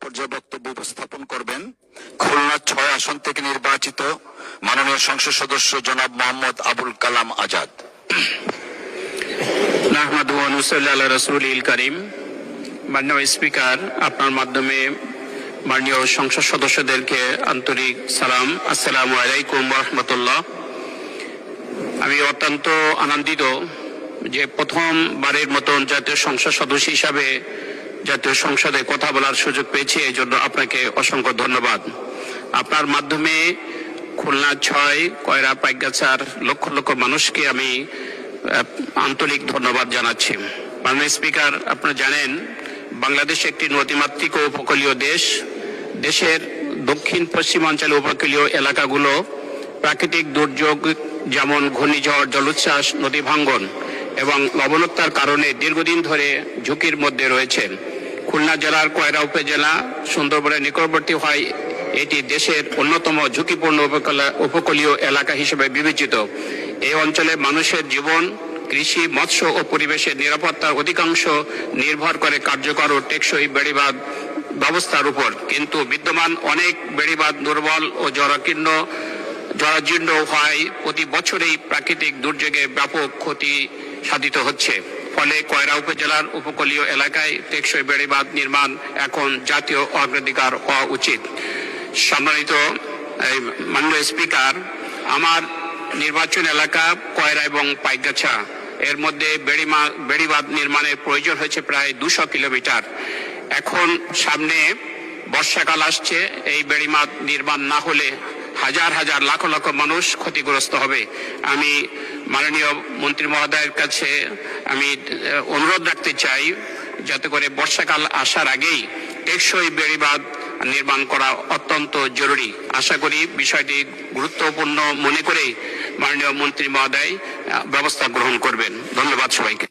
পর্যায়ে বক্তব্য উপস্থাপন করবেন খুলনা ৬ আসন থেকে নির্বাচিত মাননীয় সংসদ সদস্য জনাব মোহাম্মদ আবুল কালাম আজাদ। নাহমাদুহু ওয়া নুসাল্লি আলা রাসূলিল কারীম। মাননীয় স্পিকার, আপনার মাধ্যমে মাননীয় সংসদ সদস্যদেরকে আন্তরিক সালাম। আসসালামু আলাইকুম ওয়া রাহমাতুল্লাহ। আমি অত্যন্ত আনন্দিত যে প্রথমবারের মতন জাতীয় সংসদ সদস্য হিসাবে জাতীয় সংসদে কথা বলার সুযোগ পেয়েছি, এই জন্য আপনাকে অসংখ্য ধন্যবাদ। আপনার মাধ্যমে খুলনা ৬, কয়রা, পাইকগাছার লক্ষ লক্ষ মানুষকে আমি আন্তরিক ধন্যবাদ জানাচ্ছি। মাননীয় স্পিকার, আপনারা জানেন বাংলাদেশ একটি নদীমাতৃক ও উপকূলীয় দেশ। দেশের দক্ষিণ পশ্চিমাঞ্চলের উপকূলীয় এলাকাগুলো প্রাকৃতিক দুর্যোগ যেমন ঘূর্ণিঝড়, জলোচ্ছ্বাস, নদী ভাঙ্গন এবং লবণাক্ততার কারণে দীর্ঘদিন ধরে ঝুঁকির মধ্যে রয়েছেন। খুলনা জেলার কয়রা উপজেলা সুন্দরবনের নিকটবর্তী হয় এটি দেশের অন্যতম ঝুঁকিপূর্ণ উপকূলীয় এলাকা হিসেবে বিবেচিত। এই অঞ্চলে মানুষের জীবন, কৃষি, মৎস্য ও পরিবেশের নিরাপত্তার অধিকাংশ নির্ভর করে কার্যকর ও টেকসই বেড়িবাঁধ ব্যবস্থার উপর। কিন্তু বিদ্যমান অনেক বেড়িবাঁধ দুর্বল ও জরাজীর্ণ হয় প্রতি বছরেই প্রাকৃতিক দুর্যোগে ব্যাপক ক্ষতি সাধিত হচ্ছে। ফলে কয়রা উপজেলার উপকূলীয় এলাকায় টেকসই বেড়িবাঁধ নির্মাণ এখন জাতীয় অগ্রাধিকার হওয়া উচিত। সম্মানিত মাননীয় স্পিকার, আমার নির্বাচন এলাকা কয়রা এবং পাইকগাছা, এর মধ্যে বেড়িবাঁধ নির্মাণের প্রয়োজন হয়েছে প্রায় 200 কিলোমিটার। এখন সামনে বর্ষাকাল আসছে, এই বেড়িবাঁধ নির্মাণ না হলে হাজার হাজার লাখ লাখ মানুষ ক্ষতিগ্রস্ত হবে। আমি মাননীয় মন্ত্রী মহোদয়ের কাছে আমি অনুরোধ রাখতে চাই যাতে করে বর্ষাকাল আসার আগেই টেকসই বেড়িবাঁধ নির্মাণ করা অত্যন্ত জরুরি। আশা করি বিষয়টি গুরুত্বপূর্ণ মনে করে মাননীয় মন্ত্রী মহোদয় ব্যবস্থা গ্রহণ করবেন। ধন্যবাদ সবাইকে।